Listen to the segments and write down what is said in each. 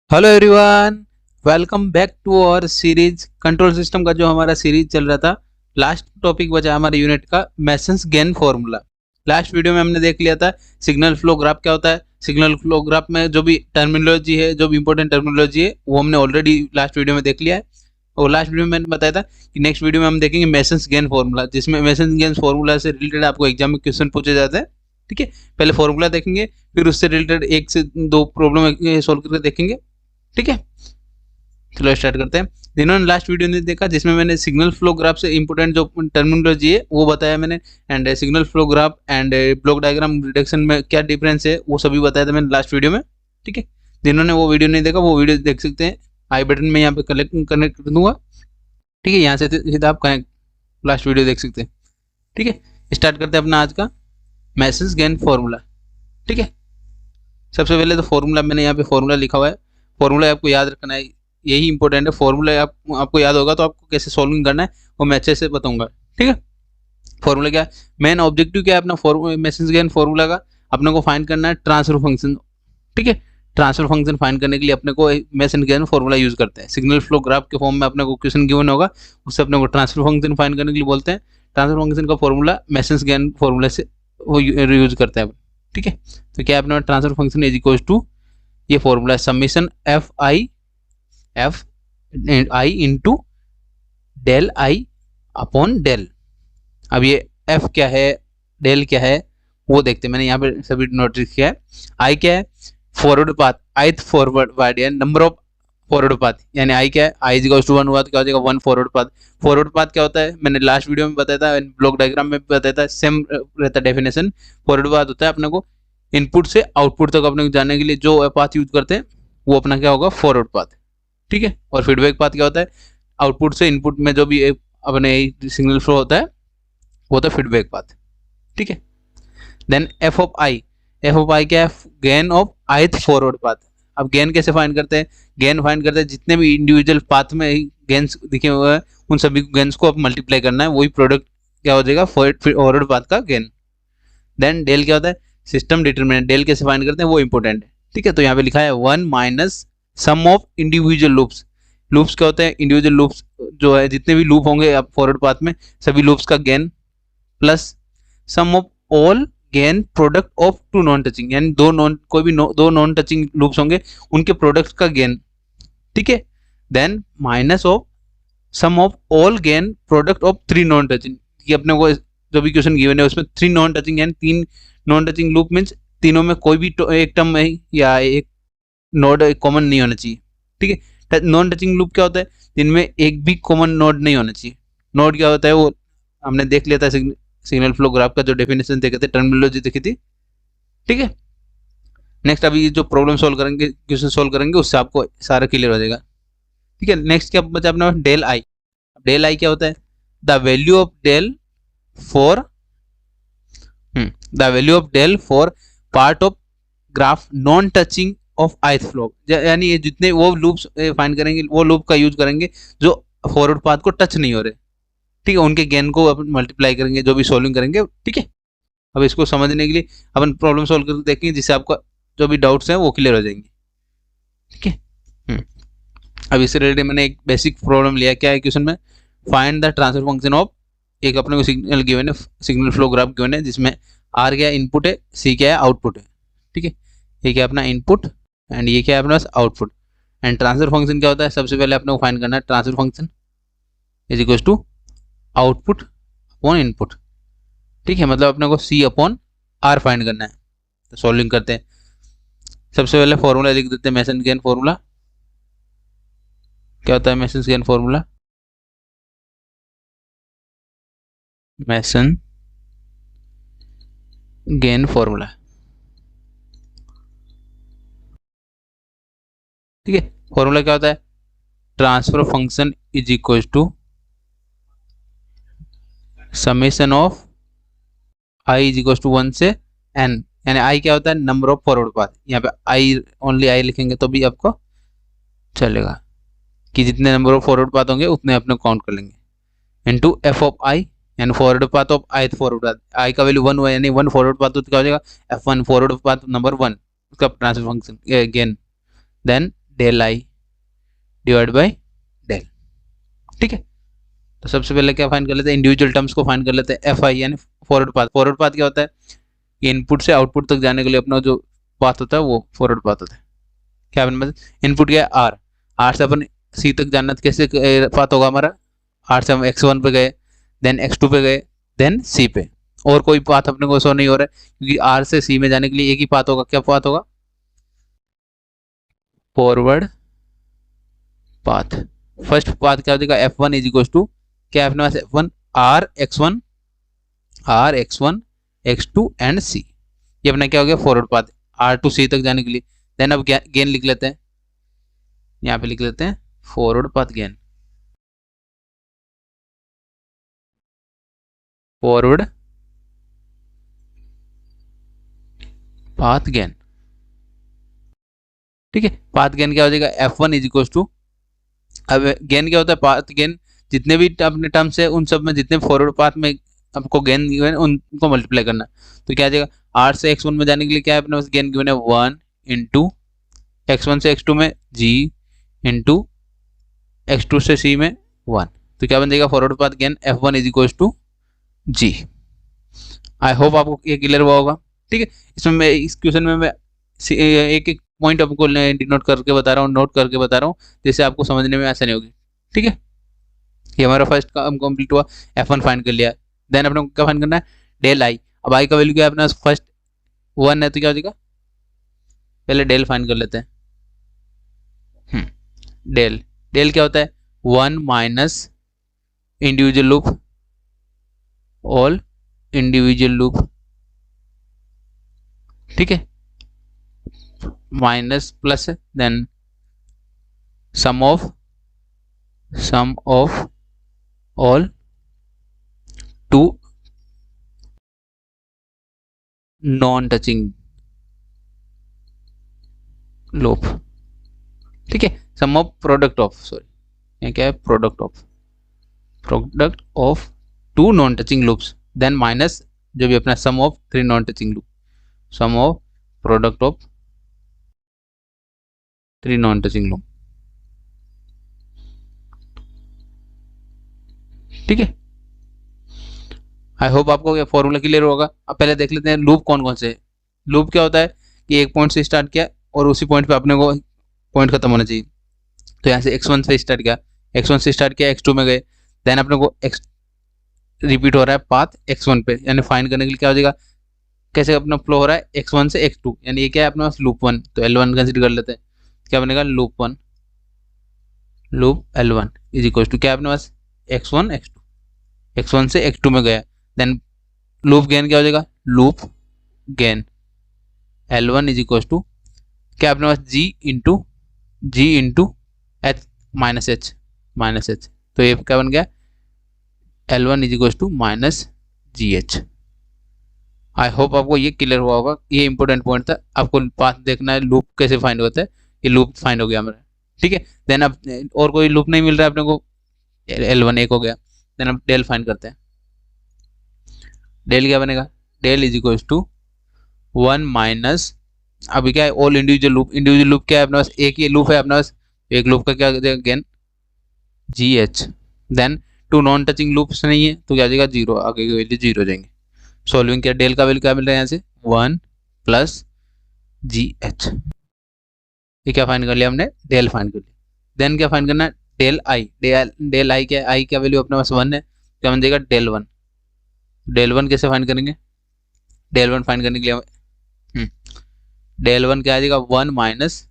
Hello everyone, welcome back to our series control system का जो हमारा सीरीज चल रहा था। लास्ट टॉपिक बचा हमारे यूनिट का masons gain formula. Last video में हमने देख लिया था सिग्नल फ्लो ग्राफ क्या होता है। सिग्नल फ्लो ग्राफ में जो भी टर्मिनोलॉजी है, जो भी इंपॉर्टेंट टर्मिनोलॉजी है, वो हमने ऑलरेडी लास्ट वीडियो में देख लिया है। और लास्ट वीडियो में मैंने बताया था कि नेक्स्ट वीडियो में हम देखेंगे मेसन्स गेन फॉर्मूला, जिसमें मेसन्स गेन फॉर्मूला से रिलेटेड आपको एग्जाम में क्वेश्चन पूछे जाते हैं। ठीक है, पहले फॉर्मूला देखेंगे, फिर उससे रिलेटेड एक से दो प्रॉब्लम सोल्व करके देखेंगे। ठीक है, चलो स्टार्ट करते हैं। जिन्होंने लास्ट वीडियो नहीं देखा, जिसमें मैंने सिग्नल फ्लो ग्राफ से इंपोर्टेंट जो टर्मिनोलॉजी है वो बताया मैंने, and signal flow graph and block diagram reduction में क्या डिफरेंस है वो सभी बताया था मैंने लास्ट वीडियो में। ठीक है, जिन्होंने वो वीडियो नहीं देखा वो वीडियो देख सकते हैं, आई बटन में यहाँ पे कनेक्ट कर दूंगा। ठीक है, यहाँ से सीधा आप कनेक्ट लास्ट वीडियो देख सकते हैं। ठीक है, स्टार्ट करते हैं अपना आज का मेसन्स गेन फॉर्मूला। ठीक है, सबसे पहले तो फॉर्मूला मैंने यहाँ पे फॉर्मूला लिखा हुआ है। फॉर्मूला आपको याद रखना है, यही इंपॉर्टेंट है। फॉर्मूला आपको याद होगा तो आपको कैसे सॉल्विंग करना है वो मैं अच्छे से बताऊंगा। ठीक है, फॉर्मूला क्या है, मेन ऑब्जेक्टिव क्या है अपना मेसन्स गेन फॉर्मूला का, अपने को फाइंड करना है ट्रांसफर फंक्शन। ठीक है, ट्रांसफर फंक्शन फाइंड करने के लिए अपने को मेसन गेन फॉर्मूला यूज करते हैं। सिग्नल फ्लो ग्राफ के फॉर्म में अपने को क्वेश्चन गिवन होगा, उससे अपने को ट्रांसफर फंक्शन फाइंड करने के लिए बोलते हैं। ट्रांसफर फंक्शन का फॉर्मूला मेसन्स गेन फॉर्मूला से वो यूज करते हैं। ठीक है, तो क्या अपने transfer function is equal to, ये फॉर्मूला है summation F I into del I upon del. अब ये एफ क्या है, डेल क्या है वो देखते हैं। मैंने यहाँ पे सभी नोट किया है। आई क्या है, forward path, ith forward path या नंबर ऑफ फॉरवर्ड पाथ, यानी आई क्या है, आई इज इक्वल टू 1 हुआ तो क्या हो जाएगा 1 फॉरवर्ड पाथ। फॉरवर्ड पाथ क्या होता है मैंने लास्ट वीडियो में बताया था, ब्लॉक डायग्राम में भी बताया था, सेम रहता है डेफिनेशन। फॉरवर्ड पाथ होता है अपने को इनपुट से आउटपुट तक अपने को जाने के लिए जो पाथ यूज करते हैं वो अपना क्या होगा, फॉरवर्ड पाथ। ठीक है, और फीडबैक पाथ क्या होता है, आउटपुट से इनपुट में जो भी अपने सिग्नल फ्लो होता है वो होता है फीडबैक पाथ। ठीक है, देन एफ ऑफ आई क्या है, gain of ith forward path. अब गेन कैसे फाइंड करते हैं, गेन फाइंड करते हैं जितने भी इंडिविजुअल पाथ में गेन्स दिखे हुए हैं उन सभी गेन्स को अब मल्टीप्लाई करना है, वही प्रोडक्ट क्या हो जाएगा फॉरवर्ड पाथ का गेन। देन डेल क्या होता है, सिस्टम डिटरमिनेंट। डेल कैसे फाइंड करते हैं वो इंपॉर्टेंट है। ठीक है, तो यहाँ पे लिखा है 1 minus sum of individual loops. Loops क्या होते हैं, इंडिविजुअल लूप्स जो है, जितने भी लूप होंगे आप फॉरवर्ड पाथ में सभी लूप्स का gain, plus sum of all gain product of two non touching, यानी दो नॉन टचिंग लूप्स होंगे उनके प्रोडक्ट का गेन। ठीक है, then minus of sum of all gain product of 3 non touching. ये अपने को जो भी क्वेश्चन गिवन है उसमें 3 नॉन टचिंग, यानी 3 नॉन टचिंग लूप मीन्स तीनों में कोई भी एक टर्म में या एक नोड कॉमन नहीं होना चाहिए। ठीक है, नॉन टचिंग लूप क्या होता है, जिनमें एक भी कॉमन नोड नहीं होना चाहिए। नोड क्या होता है वो हमने देख लिया था सिग्नल फ्लो ग्राफ का जो डेफिनेशन देखे थे, टर्मिनोलॉजी देखी थी। ठीक है, नेक्स्ट अभी जो प्रॉब्लम सोल्व करेंगे, क्वेश्चन सोल्व करेंगे, उससे आपको सारा क्लियर हो जाएगा। ठीक है, नेक्स्ट क्या बचा अपना डेल आई। डेल आई क्या होता है, the value of del for for part of graph non touching of ith flow, यानी ये जितने वो लूप्स फाइंड करेंगे वो लूप का यूज करेंगे जो फॉरवर्ड पाथ को टच नहीं हो रहे। ठीक है, उनके गेन को अपन मल्टीप्लाई करेंगे जो भी सॉल्विंग करेंगे। ठीक है, अब इसको समझने के लिए अपन प्रॉब्लम सॉल्व करके देखेंगे, जिससे आपका जो भी डाउट्स हैं वो क्लियर हो जाएंगे। ठीक है, अब इससे रिलेटेड मैंने एक बेसिक प्रॉब्लम लिया, क्या है क्वेश्चन में, find the transfer function of, एक अपने को सिग्नल गिवन है, सिग्नल फ्लो ग्राफ गिवन है, जिसमें आर क्या इनपुट है, सी क्या है आउटपुट है। ठीक है, ये क्या अपना इनपुट एंड ये क्या है अपना आउटपुट। एंड ट्रांसफर फंक्शन क्या होता है, सबसे पहले अपने को फाइंड करना है transfer function is equal to output upon input. ठीक है, मतलब अपने को सी अपॉन आर फाइंड करना है। तो सॉल्विंग करते हैं, सबसे पहले फॉर्मूला लिख देते हैं, मेसन गेन फॉर्मूला। क्या होता है Mason gain formula, Mason gain formula. ठीक है, फॉर्मूला क्या होता है, transfer function is equal to summation of I is equal to 1 से एन, यानी आई क्या होता है, नंबर ऑफ फॉरवर्ड पाथ। यहाँ पे आई ओनली आई लिखेंगे तो भी आपको चलेगा, कि जितने नंबर ऑफ फॉरवर्ड पाथ होंगे उतने अपने काउंट कर लेंगे, इनटू एफ ऑफ आई यानी forward path of I forward path. I का वैल्यू 1 हुआ यानी 1 फॉरवर्ड पाथ तो क्या हो जाएगा, F1 फॉरवर्ड पाथ नंबर 1, उसका transfer function gain. Then del I divide by del. ठीक है, तो सबसे पहले क्या फाइंड कर लेते हैं, इंडिविजुअल टर्म्स को फाइंड कर लेते हैं। एफ आई यानी फॉरवर्ड पाथ। फॉरवर्ड पाथ क्या होता है, इनपुट से आउटपुट तक जाने के लिए अपना जो पाथ होता है वो फॉरवर्ड पाथ होता है। क्या अपन इनपुट क्या है आर, आर से अपन सी तक जाना, तो कैसे पाथ होगा हमारा, आर से हम x1 पे गए, देन x2 पे गए, देन सी पे, और कोई पाथ अपने को शो नहीं हो रहा है क्योंकि आर से सी में जाने के लिए एक ही पाथ होगा। क्या पाथ होगा, फॉरवर्ड पाथ। फर्स्ट पाथ क्या हो जाएगा, f1 इज इक्वल टू क्या है अपने पास, f1 r x1 x2 and c। ये अपना क्या हो गया forward path r to c तक जाने के लिए। देन अब गेन लिख लेते हैं, यहाँ पे लिख लेते हैं forward path gain, forward path gain. ठीक है, पाथ गेन क्या हो जाएगा, f1 इज इक्वल टू, अब गेन क्या होता है, पाथ गेन जितने भी अपने टर्म्स है उन सब में जितने फॉरवर्ड पाथ में आपको गेन गिवन है उनको मल्टीप्लाई करना। तो क्या आ जाएगा, आर से x1 में जाने के लिए क्या है अपने पास गेन गिवन है 1 इंटू x1 से x2 में g इंटू x2 से c में 1। तो क्या बन जाएगा forward path gain f1 is equal to g। I hope आपको ये क्लियर हुआ होगा। ठीक है, इसमें मैं इस क्वेश्चन में मैं एक एक पॉइंट आपको डिनोट करके बता रहा हूँ, नोट करके बता रहा हूँ, जिससे आपको समझने में आसानी होगी। ठीक है, ये हमारा फर्स्ट काम कंप्लीट हुआ, f1 फाइंड कर लिया। देन अपने को क्या फाइंड करना है, डेल आई। अब आई का वैल्यू क्या है अपना फर्स्ट 1 है, तो क्या हो जाएगा, पहले डेल फाइंड कर लेते हैं। डेल, डेल क्या होता है, 1 minus individual loop, all individual loop. ठीक है, minus plus then sum of all two non touching loop. ठीक है, sum of product of, sorry ये क्या है, product of 2 non touching loops, then minus जो भी अपना sum of 3 non touching loop, sum of product of 3 non touching loop. ठीक है, आई होप आपको ये फॉर्मूला क्लियर होगा। अब पहले देख लेते हैं लूप कौन कौन से है। लूप क्या होता है कि एक पॉइंट से स्टार्ट किया और उसी पॉइंट पे अपने को पॉइंट खत्म होना चाहिए। तो यहाँ से x1 से स्टार्ट किया, x1 से स्टार्ट किया, x2 में गए, देन अपने को x रिपीट हो रहा है पाथ x1 पे, यानी फाइंड करने के लिए क्या हो जाएगा, कैसे अपना फ्लो हो रहा है x1 से x2, यानी ये क्या है अपने पास लूप 1। तो L1 कंसिडर कर लेते हैं, क्या बनेगा loop 1, loop L1 is equal to क्या अपने पास x1 x2, x1 से x2 में गया, देन लूप गेन क्या हो जाएगा, loop gain L1 is equal to क्या अपने पास g into h minus h। तो ये क्या बन गया L1 is equal to minus GH। I hope आपको ये क्लियर हुआ होगा, ये इंपॉर्टेंट पॉइंट था। आपको पाथ देखना है लूप कैसे फाइंड होता है, ये लूप फाइंड हो गया हमारा। ठीक है, देन अब और कोई लूप नहीं मिल रहा है अपने को, L1 एक हो गया, देन अब डेल फाइंड करते हैं। डेल क्या बनेगा, del is equal to 1 minus, अभी क्या है all individual loop, individual loop क्या है अपने पास, एक ही लूप है अपने पास, एक लूप का क्या gain GH, then 2 non touching loops नहीं है तो क्या आ जाएगा 0, आगे की वैल्यू 0 जाएंगे। सॉल्विंग क्या, डेल का वैल्यू क्या मिल रहा है यहाँ से 1 प्लस GH। ये क्या फाइंड कर लिया हमने, डेल फाइंड कर लिया। देन क्या फाइंड करना है, डेल आई। डेल आई क्या, आई का वैल्यू अपने पास 1 है, क्या बन जाएगा डेल 1। डेल 1 कैसे फाइंड करेंगे, डेल 1 फाइंड करने के लिए डेल 1 क्या आ जाएगा 1 माइनस,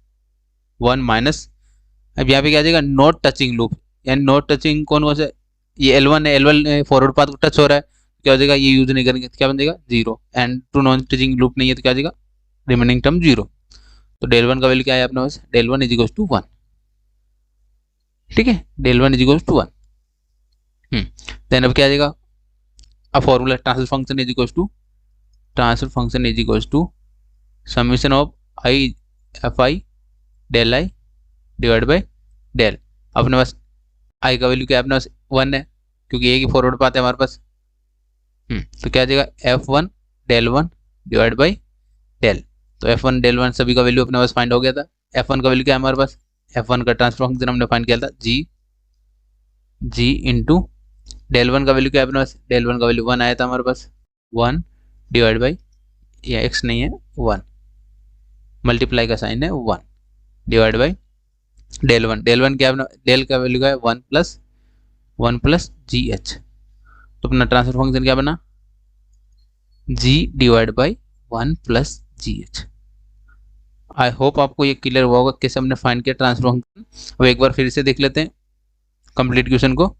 अब यहाँ पे क्या आ जाएगा नॉट टचिंग लूप, यानी नॉट टचिंग कौन से, ये L1 है, L1 फॉरवर्ड पाथ को टच हो रहा है, क्या हो जाएगा ये यूज नहीं करेंगे, क्या बन जाएगा 0, एंड 2 नॉन टचिंग लूप नहीं है तो क्या आ जाएगा रिमेनिंग टर्म 0। तो डेल 1 का वैल्यू क्या है अपने पास, डेल 1 इज इक्वल टू 1। ठीक है, del 1 is equal to 1। Then अब क्या आ जाएगा, अब formula transfer function is equal to summation of I F I del I divide by del. अपने पास आई का वैल्यू क्या है अपने पास 1 है, क्योंकि एक ही फॉरवर्ड पाथ है हमारे पास। तो क्या आ जाएगा F1 del 1 divide by del. तो F1 डेल 1 सभी का वैल्यू अपने पास फाइंड हो गया था। F1 का वैल्यू क्या है हमारे पास F1 का ट्रांसफर फंक्शन हमने फाइंड किया था जी इंटू डेल वन का वैल्यू क्या है अपने पास, डेल वन का वैल्यू 1 आया था हमारे पास, 1 डिवाइड बाई, या x नहीं है 1, मल्टीप्लाई का साइन है 1 डिवाइड बाई डेल वन क्या है, डेल का वैल्यू का है 1 प्लस जी एच। तो अपना ट्रांसफर फंक्शन क्या बना, g divide by 1 plus ji H. I hope आपको ये क्लियर हुआ होगा कैसे हमने फाइंड किया ट्रांसफर फंक्शन। अब एक बार फिर से देख लेते हैं कंप्लीट क्वेश्चन को।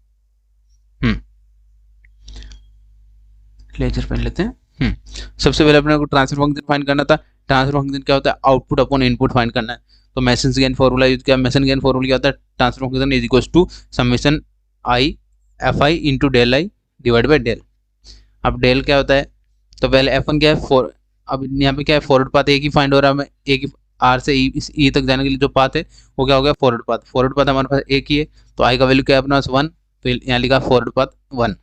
लेजर पेन लेते हैं। सबसे पहले अपने को ट्रांसफर फंक्शन फाइंड करना था। ट्रांसफर फंक्शन क्या होता है, आउटपुट अपॉन इनपुट फाइंड करना है। तो मेसन गेन फॉर्मूला यूज किया। मेसन गेन फॉर्मूला क्या होता है, transfer function is equal to summation I F I into del I divide by del. अब डेल क्या होता है, तो पहले F1 क्या है, अब यहाँ पे क्या है, फॉरवर्ड पाथ एक ही फाइंड हो रहा है हमें, एक ही आर से ई तक जाने के लिए जो पाथ है वो क्या हो गया, फॉरवर्ड पाथ। फॉरवर्ड पाथ हमारे पास एक ही है, तो आई का वैल्यू क्या है अपने पास 1, तो यहाँ लिखा फॉरवर्ड पाथ 1।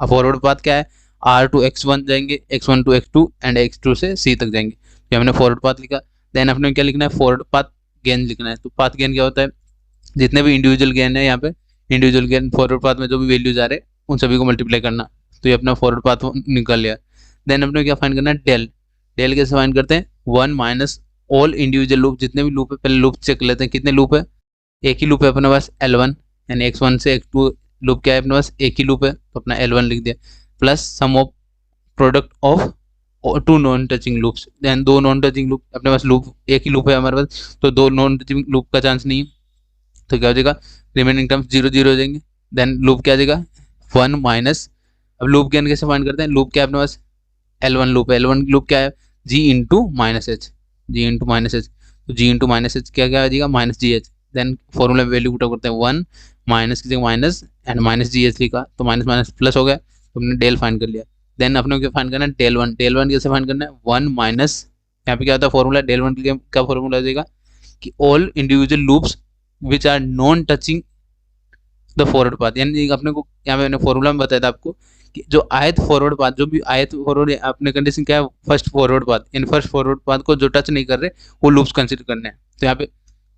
अब फॉरवर्ड पाथ क्या है, R टू X1 जाएंगे, X1 to X2 and X2 से C तक जाएंगे, तो हमने फॉरवर्ड पाथ लिखा। देन अपने क्या लिखना है, फॉरवर्ड पाथ गेन लिखना है। तो पाथ गेन क्या होता है, जितने भी इंडिविजुअल गेन है यहाँ पे, इंडिविजुअल गेन फॉरवर्ड पाथ में जो भी वैल्यूज आ रहे हैं उन सभी को मल्टीप्लाई करना, तो ये अपना फॉरवर्ड पाथ निकल लिया। देन अपने क्या फाइंड करना है, डेल कैसे फाइंड करते हैं, 1 माइनस ऑल इंडिविजुअल लूप, जितने भी लूप है पहले लूप चेक लेते हैं, कितने लूप है, एक ही लूप है अपने पास L1, यानी X1 से X2 लूप क्या है अपने पास, एक ही लूप है, तो अपना L1 लिख दिया, plus sum of product of 2 non touching loops. Then 2 non touching loop, अपने पास लूप एक ही लूप है हमारे पास, तो 2 नॉन टचिंग लूप का चांस नहीं है, तो क्या हो जाएगा, रिमेनिंग टर्म्स 0 हो जाएंगे। देन लूप क्या आ जाएगा, 1 माइनस, अब लूप गेन कैसे फाइंड करते हैं, लूप क्या है अपने पास, L1 लूप है, L1 लूप क्या है, G इंटू माइनस एच, तो G इंटू माइनस एच क्या आ जाएगा, minus G H. Then formula में वैल्यू पुट करते हैं, 1 माइनस की जगह minus and minus G H लिखा, तो माइनस माइनस प्लस हो गया, तो हमने डेल फाइंड कर लिया। देन अपने को क्या फाइंड करना है, डेल वन कैसे फाइंड करना है, 1 माइनस, यहाँ पे क्या होता है फॉर्मूला, डेल वन का फॉर्मूला हो जाएगा कि all individual loops which are non touching the forward path, यानी अपने को यहाँ पे मैंने फॉर्मूला में बताया था आपको कि जो आयत फॉरवर्ड पाथ, जो भी आयत फॉरवर्ड, अपने कंडीशन क्या है, फर्स्ट फॉरवर्ड पाथ, यानी फर्स्ट फॉरवर्ड पाथ को जो टच नहीं कर रहे वो लूप्स कंसिडर करने हैं। तो यहाँ पे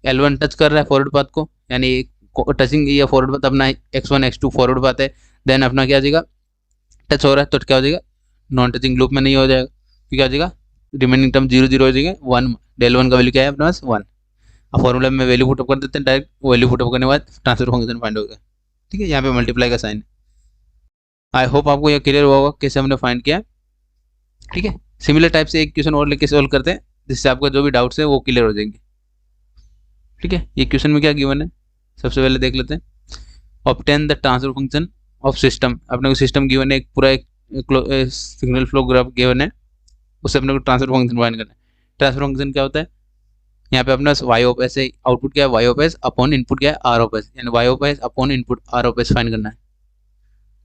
L1 टच कर रहा है फॉरवर्ड पाथ को, यानी टचिंग या फॉरवर्ड पाथ अपना X1 X2 फॉरवर्ड पाथ है। देन अपना क्या आ जाएगा, टच हो रहा है तो क्या हो जाएगा, नॉन टचिंग लूप में नहीं हो जाएगा, तो क्या हो जाएगा, रिमेनिंग टर्म 0 हो जाएगा, 1, डेल वन का वैल्यू क्या है अपने पास 1। अब फॉर्मूला में वैल्यू पुटअप कर देते हैं, डायरेक्ट वैल्यू पुटअप करने के बाद ट्रांसफर फंक्शन फाइंड होगा। ठीक है, यहाँ पे मल्टीप्लाई का साइन। आई होप आपको यह क्लियर हुआ होगा कैसे हमने फाइंड किया। ठीक है, सिमिलर टाइप से एक क्वेश्चन और लेके सॉल्व करते हैं, जिससे आपका जो भी डाउट्स है वो क्लियर हो जाएंगे। ठीक है, ये क्वेश्चन में क्या गिवन है, सबसे पहले देख लेते हैं। Obtain the transfer function of system, अपने को सिस्टम गिवन है, एक पूरा एक सिग्नल फ्लो ग्राफ गिवन है, उससे अपने को ट्रांसफर फंक्शन फाइंड करना है। ट्रांसफर फंक्शन क्या होता है, यहाँ पे अपना वाई ऑफ एस है, आउटपुट क्या है Y of S upon input क्या है आर ऑफ एस, यानी Y of S upon input R of S find करना है।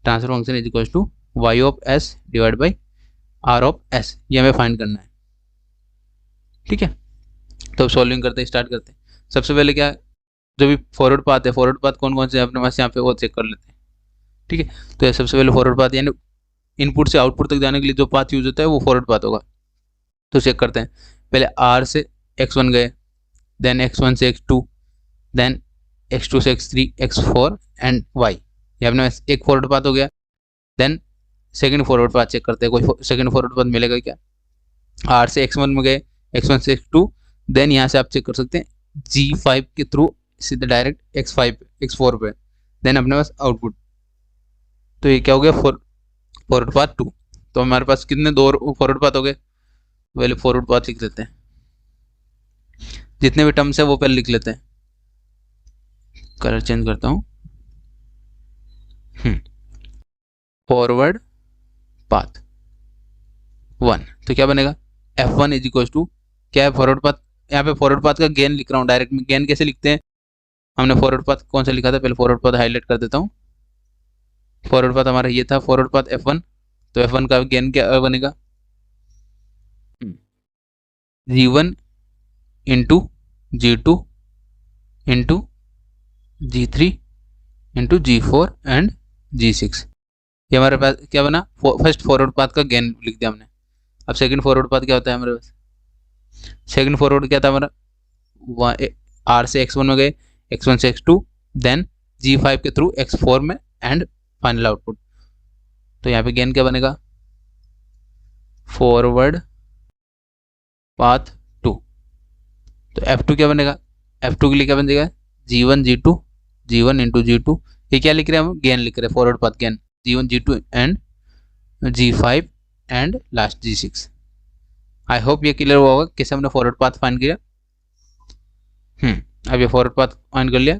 Transfer function is equal to Y of S divide by R of S, ये हमें find करना है। ठीक है, तो सॉल्विंग करते हैं, स्टार्ट करते हैं। सबसे पहले क्या, जो भी फॉरवर्ड पाथ है, फॉरवर्ड पाथ कौन कौन से अपने पास यहाँ पे वो चेक कर लेते हैं। ठीक है, तो सबसे पहले फॉरवर्ड पाथ, यानी इनपुट से आउटपुट तक जाने के लिए जो पाथ यूज होता है वो फॉरवर्ड पाथ होगा, तो चेक करते हैं। पहले आर से X1 गए, देन X1 से X2, देन X2 से X3, X4 एंड Y, ये अपने एक फॉरवर्ड पाथ हो गया। Then second forward path check करते हैं, कोई सेकंड फॉरवर्ड पाथ मिलेगा क्या। R से X1 में गए, X1 से X2, देन यहाँ से आप चेक कर सकते हैं G5 के थ्रू सीधे डायरेक्ट X5 पे, X4 पे, देन अपने पास आउटपुट, तो ये क्या हो गया फॉरवर्ड पाथ 2। तो हमारे पास कितने दो फॉरवर्ड पाथ हो गए, पहले फॉरवर्ड पाथ लिख देते हैं, जितने भी टर्म्स है वो पहले लिख लेते हैं। कलर चेंज करता हूँ, फॉरवर्ड पाथ 1, तो क्या बनेगा F1 इज इक्वल टू क्या है फॉरवर्ड पाथ, यहाँ पे फॉरवर्ड पाथ का गेन लिख रहा हूँ डायरेक्ट में। गेन कैसे लिखते हैं, हमने फॉरवर्ड पाथ कौन सा लिखा था, पहले फॉरवर्ड पाथ हाईलाइट कर देता हूँ। फॉरवर्ड पाथ हमारा ये था, फॉरवर्ड पाथ F1, तो F1 का गेन क्या बनेगा, G1 into G2 into G3 into G4 and G6, ये हमारे पास क्या बना, फर्स्ट फॉरवर्ड पाथ का गेन लिख दिया हमने। अब सेकंड फॉरवर्ड पाथ क्या होता है हमारे पास, सेकंड फॉरवर्ड क्या था हमारा, आर से X1 में गए, x1 से x2, देन G5 के थ्रू x4 में एंड फाइनल आउटपुट। तो यहाँ पे गेन क्या बनेगा, फॉरवर्ड पाथ 2। तो F2 क्या बनेगा, F2 के लिए क्या बनेगा, G1 G2, G1 into G2, ये क्या लिख रहे हैं हम, गेन लिख रहे हैं, forward path gain G1 G2 and G5 and last G6। I hope ये क्लियर हुआ होगा कैसे हमने फॉरवर्ड पाथ फाइंड किया। अब ये फॉरवर्ड पाथ फाइंड कर लिया।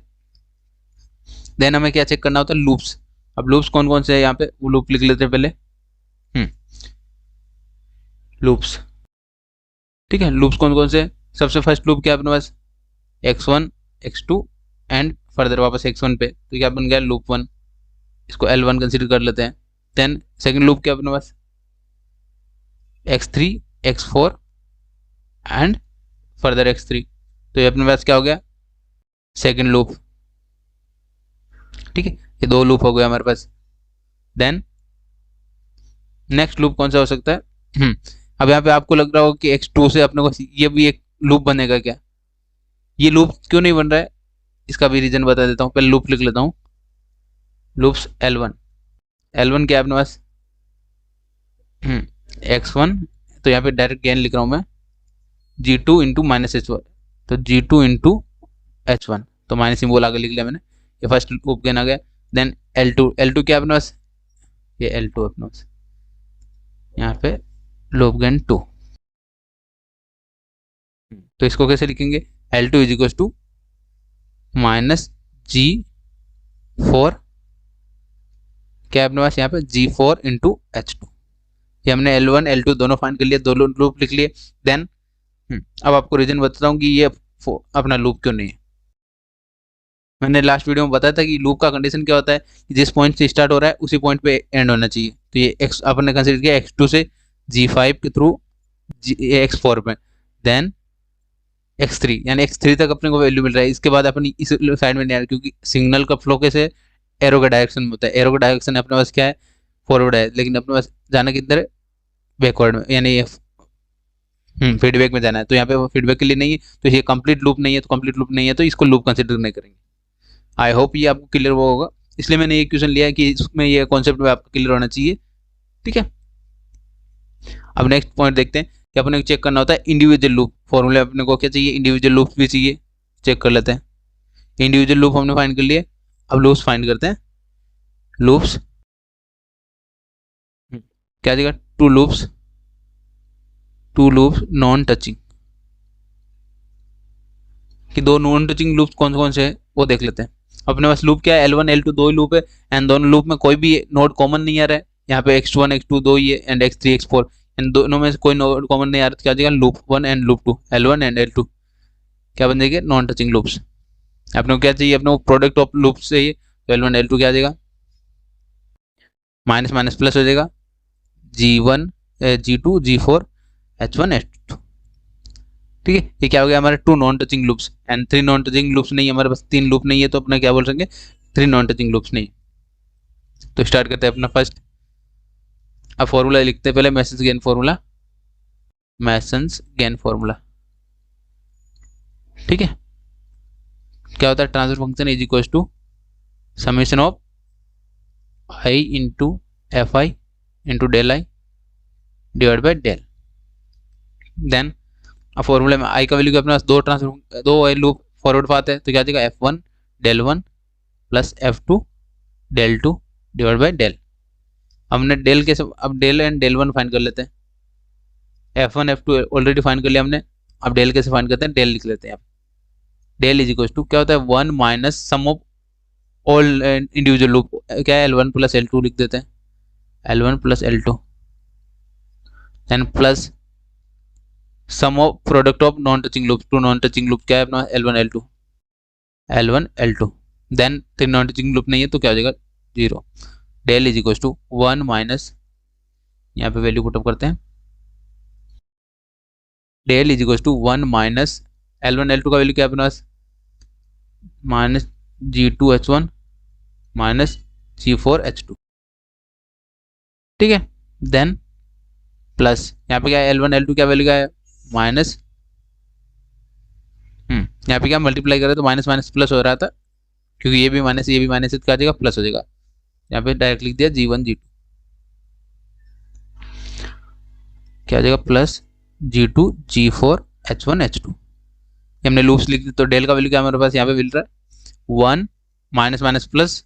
देन हमें क्या चेक करना होता है, लूप्स। अब लूप्स कौन कौन से है यहाँ पे, वो लूप लिख लेते हैं पहले। लूप्स, ठीक है, लूप्स कौन कौन से है। सबसे फर्स्ट लूप क्या है अपने पास, x1 x2 एंड फर्दर वापस x1 पे, तो क्या बन गया लूप 1, इसको L1 कंसिडर कर लेते हैं। देन सेकंड लूप क्या अपने पास, x3 x4 and further x3, तो ये अपने पास क्या हो गया, सेकंड लूप। ठीक है, ये दो लूप हो गया हमारे पास। देन नेक्स्ट लूप कौन सा हो सकता है, अब यहाँ पे आपको लग रहा होगा कि x2 से अपने को ये भी एक लूप बनेगा क्या, ये लूप क्यों नहीं बन रहा है, इसका भी रीजन बता देता हूँ। पहले लूप लिख लेता हूँ, लूप्स L1 क्या है अपने पास, x1, तो यहाँ पे डायरेक्ट गेन लिख रहा हूँ मैं, G2 इंटू माइनस H1, तो G2 इंटू H1, तो माइनस सिंबल आगे लिख लिया मैंने, ये फर्स्ट लूप गेन आ गया। देन L2 क्या है अपने पास, ये L2 अपने पास, यहाँ पे लूप गेन 2, तो इसको कैसे लिखेंगे, L2 is equal to minus G4, क्या है अपने पास यहाँ पे G4 इंटू H2। ये हमने L1 L2 दोनों फाइंड कर लिए, दो लूप लिख लिए। देन अब आपको रीजन बताता हूँ कि ये अपना लूप क्यों नहीं है। मैंने लास्ट वीडियो में बताया था कि लूप का कंडीशन क्या होता है कि जिस पॉइंट से स्टार्ट हो रहा है उसी पॉइंट पे एंड होना चाहिए। तो ये x आपने कंसीडर किया x2 से G5 के थ्रू x4 में, देन x3, यानी x3 तक अपने को वैल्यू मिल रहा है। इसके बाद अपनी इस साइड में नहीं आ रहा, क्योंकि सिग्नल का फ्लो कैसे एरो का डायरेक्शन में होता है, एरो का डायरेक्शन अपने पास क्या है, फॉरवर्ड है, लेकिन अपने पास जाना किधर है, बैकवर्ड में, यानी फीडबैक में जाना है। तो यहाँ पे फीडबैक के लिए नहीं है, तो ये कंप्लीट लूप नहीं है, तो कंप्लीट लूप नहीं है तो इसको लूप कंसिडर नहीं करेंगे। आई होप ये आपको क्लियर हुआ होगा, इसलिए मैंने ये क्वेश्चन लिया है कि इसमें ये कॉन्सेप्ट में आपको क्लियर होना चाहिए। ठीक है, अब नेक्स्ट पॉइंट देखते हैं कि अपने को चेक करना होता है इंडिविजुअल लूप। फॉर्मूले अपने को क्या चाहिए, इंडिविजुअल लूप भी चाहिए, चेक कर लेते हैं। इंडिविजुअल लूप हमने फाइंड कर लिए, अब लूप्स फाइंड करते हैं। लूप्स क्या देगा, टू लूप्स नॉन टचिंग, कि दो नॉन टचिंग लूप्स कौन कौन से हैं वो देख लेते हैं। अपने पास लूप क्या है, L1 L2 दो ही लूप है, एंड दोनों लूप में कोई भी नोड कॉमन नहीं आ रहा है। यहाँ पे x1 x2 दो ही है, एंड x3 x4, इन दोनों में से कोई नोड कॉमन नहीं आ रहा, तो क्या जाएगा loop 1 and loop 2, L1 and L2 क्या बन जाएगी, नॉन टचिंग लूप्स। अपने को क्या चाहिए, अपने को प्रोडक्ट ऑफ लूप्स चाहिए, तो L1 L2 क्या आ जाएगा, माइनस माइनस प्लस हो जाएगा, G1 G2 G4 H1 H2। ठीक है, ये क्या हो गया हमारे two non touching loops, and three non touching loops नहीं, हमारे पास तीन लूप नहीं है, तो अपना क्या बोल सकेंगे, थ्री नॉन टचिंग लूप्स नहीं। तो स्टार्ट करते हैं अपना फर्स्ट। अब फॉर्मूला लिखते हैं पहले, मैसन्स गेन फॉर्मूला। ठीक है, क्या होता है, transfer function is equal to summation of I into F I into del I divide by del. Then अब फॉर्मूले में आई का वैल्यू अपने पास दो लूप फॉरवर्ड पाथ है, तो क्या देगा F1 del 1 plus F2 del 2 divide by del. हमने डेल कैसे, अब डेल एंड डेल 1 फाइंड कर लेते हैं। F1 F2 ऑलरेडी फाइंड कर लिया हमने, अब डेल कैसे फाइंड करते हैं, डेल लिख लेते हैं। आप डेल इज इक्वल टू क्या होता है, 1 minus sum of all individual loop, क्या है L1 प्लस L2 लिख देते हैं, L1 plus L2, then plus sum of product of non touching loop, two non touching loop क्या है अपना L1 L2, then three non touching loop नहीं है, तो क्या हो जाएगा 0। Del is equal to 1 minus, यहाँ पे वैल्यू पुटअप करते हैं, del is equal to 1 minus L1 L2 का वैल्यू क्या है अपने पास, minus G2 H1 minus G4 H2। ठीक है, देन प्लस यहाँ पे क्या है, L1 L2 क्या वैल्यू का है, माइनस यहाँ पे क्या मल्टीप्लाई करें तो माइनस माइनस प्लस हो रहा था, क्योंकि ये भी माइनस तो क्या आ जाएगा, प्लस हो जाएगा। यहाँ पे डायरेक्ट लिख दिया G1 G2, क्या आ जाएगा, plus G2 G4 H1 H2। हमने लूप्स लिख दी, तो डेल का वैल्यू क्या हमारे पास यहाँ पे मिल रहा है, 1 minus minus plus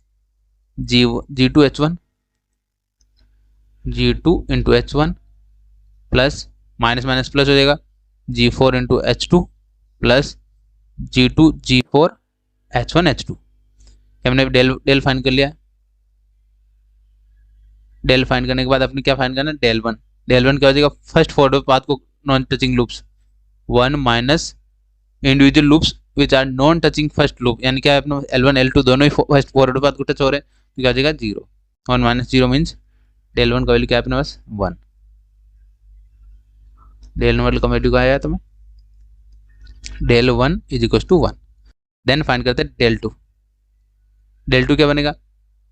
G2 H1 G2 into H1 plus minus minus plus हो जाएगा G4 into H2 plus G2 G4 H1 H2। हमने डेल फाइंड कर लिया। डेल फाइंड करने के बाद अपने क्या फाइंड करना है, डेल वन क्या हो जाएगा, फर्स्ट फॉरवर्ड पाथ को non touching loops 1 minus individual loops which are non touching first loop, यानी क्या है अपना L1 L2 दोनों ही फर्स्ट फॉरवर्ड पाथ को टच हो रहे हैं, तो क्या हो जाएगा 0। 1 माइनस 0 मीन्स डेल वन का वैल्यू क्या है अपने पास 1। डेल वन का वैल्यू क्या आया तुम्हें, del one is equal to 1। Then find करते हैं डेल टू। डेल टू क्या बनेगा,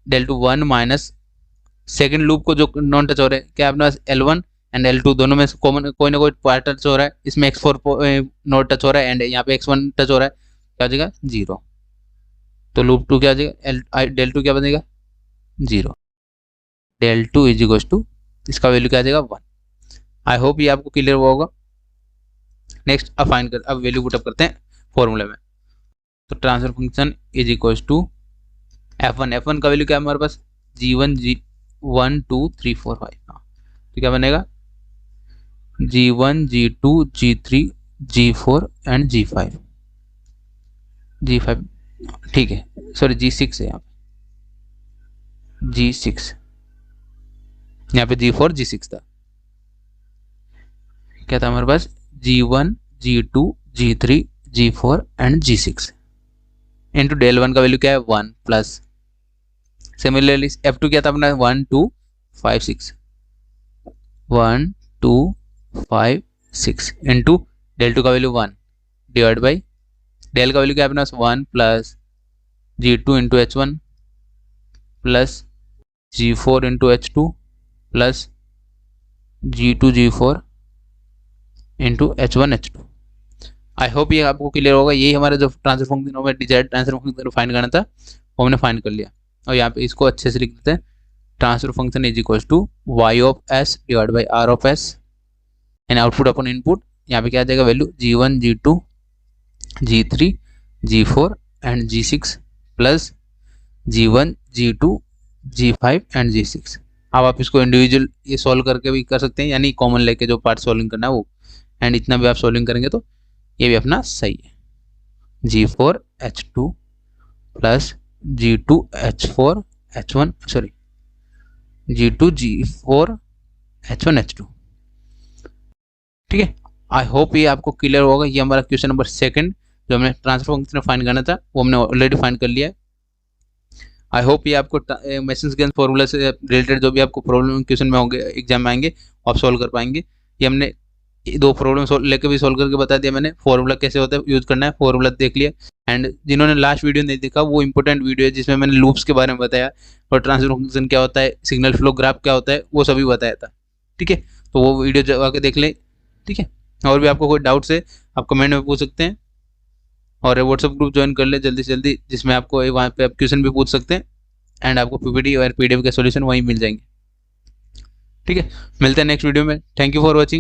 del two 1 minus second loop को जो नॉन टच हो रहा है, क्या अपने पास L1 एंड L2 दोनों में से कॉमन कोई ना कोई पार्ट टच हो रहा है, इसमें X4 नॉट टच हो रहा है एंड यहाँ पे X1 टच हो रहा है, क्या हो जाएगा 0। तो लूप टू क्या हो जाएगा, डेल टू क्या बनेगा 0। Del two is equal to, इसका वैल्यू क्या आ जाएगा 1। आई होप ये आपको क्लियर हुआ होगा। नेक्स्ट अब फाइंड कर, अब वैल्यू पुटअप करते हैं फॉर्मूले में। तो transfer function is equal to F1 का वैल्यू क्या है हमारे पास, G1 G1 2 3 4 5। हाँ, तो क्या बनेगा G1 G2 G3 G4 and G5। G5 ठीक है, सॉरी G6 है यहाँ पे, G6 यहाँ पे G4 G6 था। क्या था हमारे पास G1 G2 G3 G4 and G6 into del one का वैल्यू क्या है 1 प्लस सिमिलरली F2 क्या था अपना 1 2 5 6 1 2 5 6 इंटू डेल टू का वैल्यू 1 डिवाइड बाई डेल का वैल्यू क्या है अपना 1 plus G2 into H1 plus G4 into H2 plus G2 G4 into H1 H2। I hope ये आपको क्लियर होगा। यही हमारा जो ट्रांसफर फंक्शन हमें डिजायर्ड ट्रांसफर फंक्शन फाइंड करना था वो हमने फाइंड कर लिया। और यहाँ पे इसको अच्छे से लिख देते हैं, transfer function is equal to y of s divide by r of s and output upon input. यहाँ पे क्या आ जाएगा value G1 G2 G3 G4 and G6 plus G1 G2 G5 and G6। अब आप इसको इंडिविजुअल ये solve करके भी कर सकते हैं, यानी कॉमन लेके जो पार्ट सॉल्विंग करना है वो, एंड इतना भी आप सॉल्विंग करेंगे तो ये भी अपना सही है। G4 H2 plus G2 H4 H1 sorry G2 G4 H1 H2। ठीक है, आई होप ये आपको क्लियर होगा। ये हमारा क्वेश्चन नंबर 2 जो हमने ट्रांसफर फंक्शन फाइंड करना था वो हमने ऑलरेडी फाइंड कर लिया है। आई होप ये आपको मेशंस गेन फॉर्मूला से रिलेटेड जो भी आपको प्रॉब्लम क्वेश्चन में होंगे एग्जाम में आएंगे आप सॉल्व कर पाएंगे। ये हमने 2 प्रॉब्लम लेके भी सॉल्व करके बता दिया मैंने, फॉर्मूला कैसे होता है यूज करना है, फॉर्मूला देख लिया। एंड जिन्होंने लास्ट वीडियो नहीं देखा वो इंपॉर्टेंट वीडियो है जिसमें मैंने लूप्स के बारे में बताया और ट्रांसफर फंक्शन क्या होता है, सिग्नल फ्लो ग्राफ क्या होता है, वो सभी बताया था। ठीक है, तो वो वीडियो जाके देख लें। ठीक है, और भी आपको कोई डाउट्स है आप कमेंट में पूछ सकते हैं और व्हाट्सएप ग्रुप ज्वाइन कर ले जल्दी से जल्दी, जिसमें आपको वहाँ पे आप क्वेश्चन भी पूछ सकते हैं एंड आपको पीपीटी और पीडीएफ के सॉल्यूशन वहीं मिल जाएंगे। ठीक है, मिलते हैं नेक्स्ट वीडियो में। Thank you for watching.